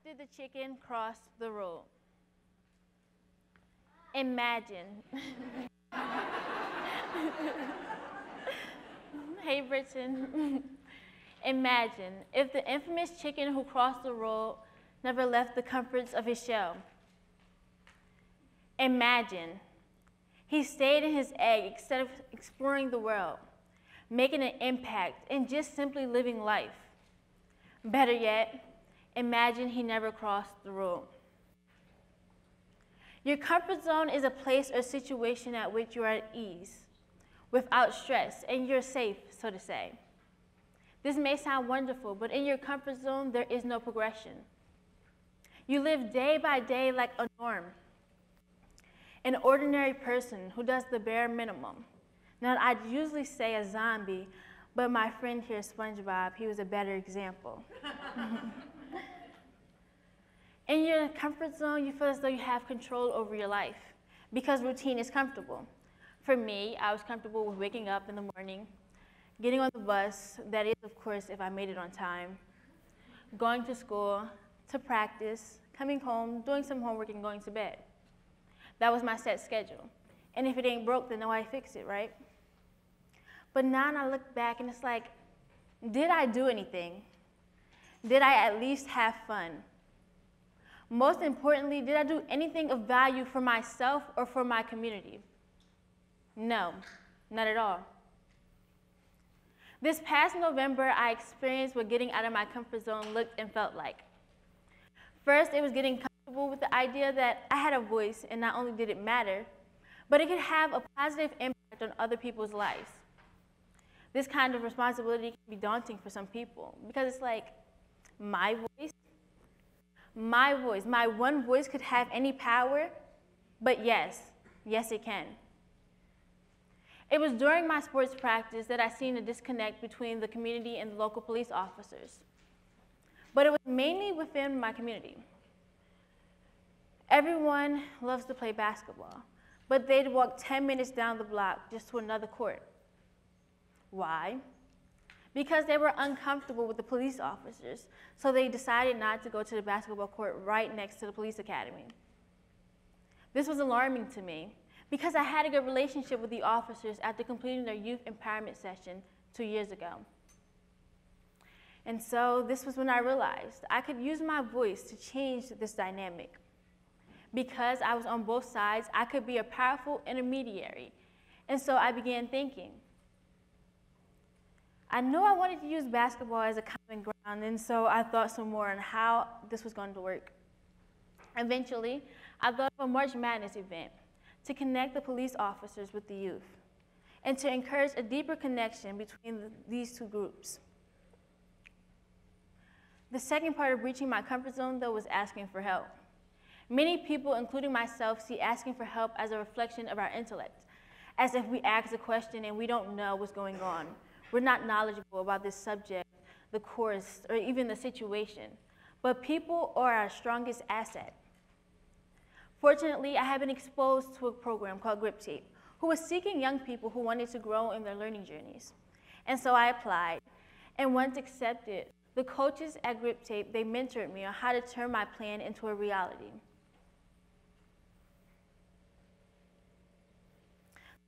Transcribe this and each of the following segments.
did the chicken cross the road? Imagine. Hey, Britton. Imagine if the infamous chicken who crossed the road never left the comforts of his shell. Imagine he stayed in his egg instead of exploring the world, making an impact, and just simply living life. Better yet, imagine he never crossed the road. Your comfort zone is a place or situation at which you are at ease, without stress, and you're safe, so to say. This may sound wonderful, but in your comfort zone, there is no progression. You live day by day like a norm, an ordinary person who does the bare minimum. Now, I'd usually say a zombie, but my friend here, SpongeBob, he was a better example. In your comfort zone, you feel as though you have control over your life because routine is comfortable. For me, I was comfortable with waking up in the morning, getting on the bus, that is, of course, if I made it on time, going to school, to practice, coming home, doing some homework, and going to bed. That was my set schedule. And if it ain't broke, then nobody fix it, right? But now I look back and it's like, did I do anything? Did I at least have fun? Most importantly, did I do anything of value for myself or for my community? No, not at all. This past November, I experienced what getting out of my comfort zone looked and felt like. First, it was getting comfortable with the idea that I had a voice, and not only did it matter, but it could have a positive impact on other people's lives. This kind of responsibility can be daunting for some people, because it's like, my voice, my one voice could have any power, but yes, it can. It was during my sports practice that I seen a disconnect between the community and the local police officers. But it was mainly within my community. Everyone loves to play basketball, but they'd walk 10 minutes down the block just to another court. Why? Because they were uncomfortable with the police officers, so they decided not to go to the basketball court right next to the police academy. This was alarming to me, because I had a good relationship with the officers after completing their youth empowerment session 2 years ago. And so this was when I realized I could use my voice to change this dynamic. Because I was on both sides, I could be a powerful intermediary. And so I began thinking. I knew I wanted to use basketball as a common ground, and so I thought some more on how this was going to work. Eventually, I thought of a March Madness event to connect the police officers with the youth, and to encourage a deeper connection between these two groups. The second part of reaching my comfort zone, though, was asking for help. Many people, including myself, see asking for help as a reflection of our intellect, as if we ask a question and we don't know what's going on. We're not knowledgeable about this subject, the course, or even the situation. But people are our strongest asset. Fortunately, I have been exposed to a program called GreatJob, who was seeking young people who wanted to grow in their learning journeys. And so I applied, and once accepted, the coaches at GreatJob, they mentored me on how to turn my plan into a reality.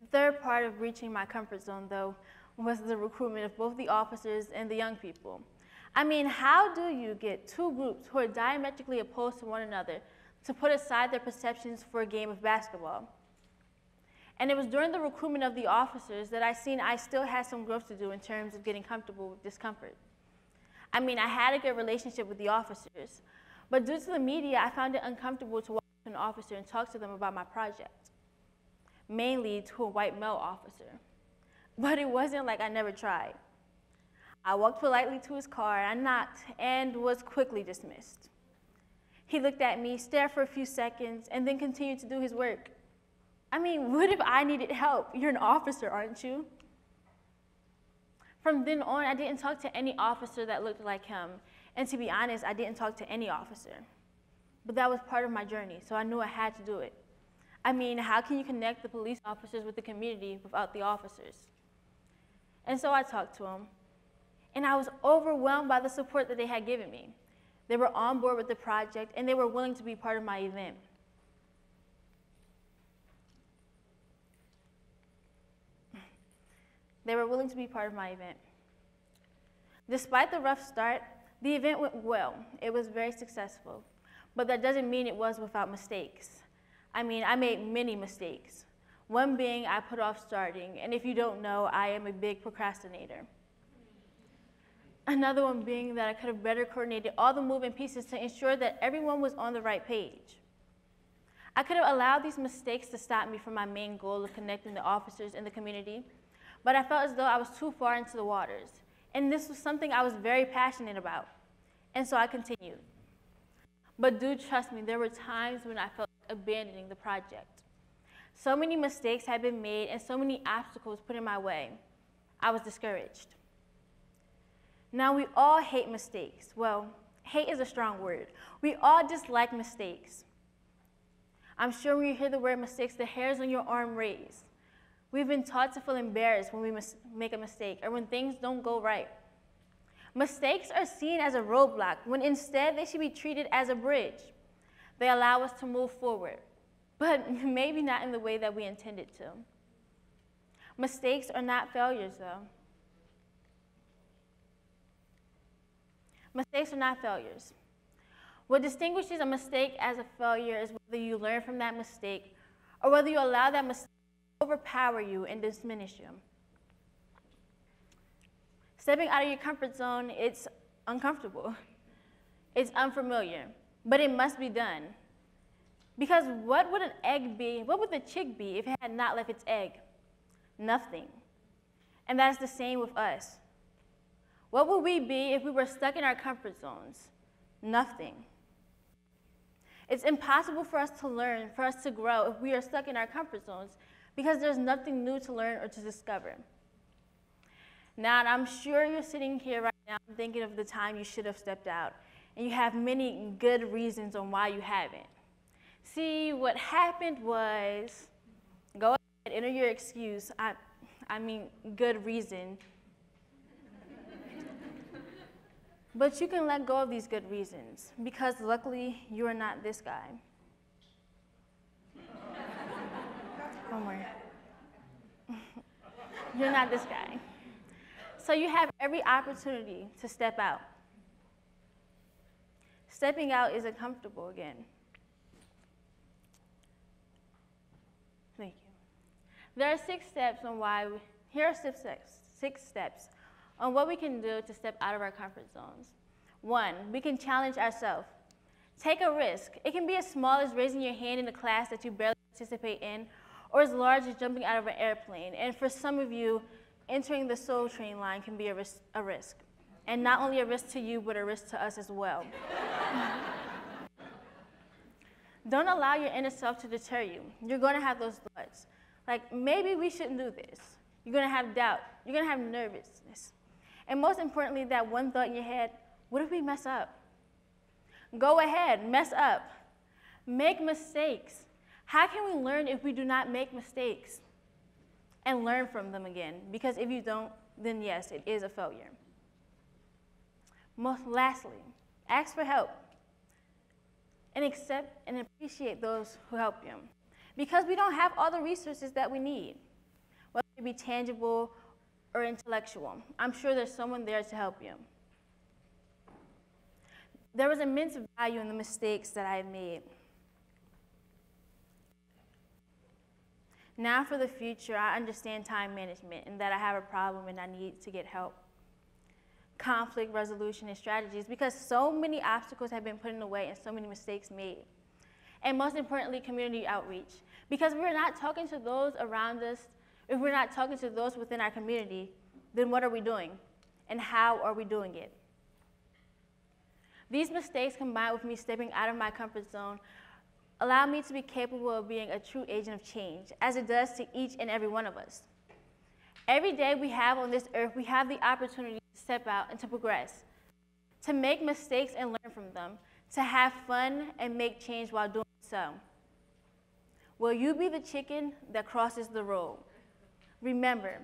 The third part of reaching my comfort zone, though, was the recruitment of both the officers and the young people. I mean, how do you get two groups who are diametrically opposed to one another to put aside their perceptions for a game of basketball? And it was during the recruitment of the officers that I seen I still had some growth to do in terms of getting comfortable with discomfort. I mean, I had a good relationship with the officers, but due to the media, I found it uncomfortable to walk up to an officer and talk to them about my project, mainly to a white male officer. But it wasn't like I never tried. I walked politely to his car, I knocked, and was quickly dismissed. He looked at me, stared for a few seconds, and then continued to do his work. I mean, what if I needed help? You're an officer, aren't you? From then on, I didn't talk to any officer that looked like him. And to be honest, I didn't talk to any officer. But that was part of my journey, so I knew I had to do it. I mean, how can you connect the police officers with the community without the officers? And so I talked to them, and I was overwhelmed by the support that they had given me. They were on board with the project, and they were willing to be part of my event. They were willing to be part of my event. Despite the rough start, the event went well. It was very successful. But that doesn't mean it was without mistakes. I mean, I made many mistakes. One being I put off starting, and if you don't know, I am a big procrastinator. Another one being that I could have better coordinated all the moving pieces to ensure that everyone was on the right page. I could have allowed these mistakes to stop me from my main goal of connecting the officers in the community, but I felt as though I was too far into the waters, and this was something I was very passionate about, and so I continued. But do trust me, there were times when I felt like abandoning the project. So many mistakes had been made and so many obstacles put in my way. I was discouraged. Now, we all hate mistakes. Well, hate is a strong word. We all dislike mistakes. I'm sure when you hear the word mistakes, the hairs on your arm raise. We've been taught to feel embarrassed when we make a mistake or when things don't go right. Mistakes are seen as a roadblock when instead they should be treated as a bridge. They allow us to move forward, but maybe not in the way that we intended to. Mistakes are not failures, though. Mistakes are not failures. What distinguishes a mistake as a failure is whether you learn from that mistake or whether you allow that mistake to overpower you and diminish you. Stepping out of your comfort zone, it's uncomfortable. It's unfamiliar, but it must be done. Because what would an egg be, what would the chick be if it had not left its egg? Nothing. And that's the same with us. What would we be if we were stuck in our comfort zones? Nothing. It's impossible for us to learn, for us to grow if we are stuck in our comfort zones because there's nothing new to learn or to discover. Now, I'm sure you're sitting here right now thinking of the time you should have stepped out, and you have many good reasons on why you haven't. See, what happened was, go ahead, enter your excuse, I mean good reason. But you can let go of these good reasons, because luckily, you are not this guy. One more. You're not this guy. So you have every opportunity to step out. Stepping out is uncomfortable again. Thank you. There are 6 steps on why, here are 6 steps on what we can do to step out of our comfort zones. 1, we can challenge ourselves. Take a risk. It can be as small as raising your hand in a class that you barely participate in, or as large as jumping out of an airplane. And for some of you, entering the Soul Train line can be a risk. And not only a risk to you, but a risk to us as well. Don't allow your inner self to deter you. You're going to have those thoughts. Like, maybe we shouldn't do this. You're going to have doubt. You're going to have nervousness. And most importantly, that one thought in your head, what if we mess up? Go ahead, mess up. Make mistakes. How can we learn if we do not make mistakes? And learn from them again. Because if you don't, then yes, it is a failure. Lastly, ask for help. And accept and appreciate those who help you. Because we don't have all the resources that we need, whether it be tangible or intellectual. I'm sure there's someone there to help you. There was immense value in the mistakes that I have made. Now for the future, I understand time management and that I have a problem and I need to get help. Conflict resolution and strategies, because so many obstacles have been put in the way and so many mistakes made. And most importantly, community outreach. Because if we're not talking to those around us, if we're not talking to those within our community, then what are we doing? And how are we doing it? These mistakes, combined with me stepping out of my comfort zone, allow me to be capable of being a true agent of change, as it does to each and every one of us. Every day we have on this earth, we have the opportunity to step out and to progress, to make mistakes and learn from them, to have fun and make change while doing so. Will you be the chicken that crosses the road? Remember,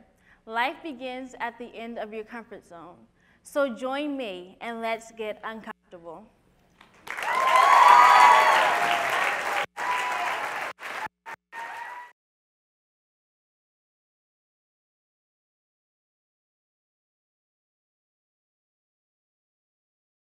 life begins at the end of your comfort zone. So join me and let's get uncomfortable.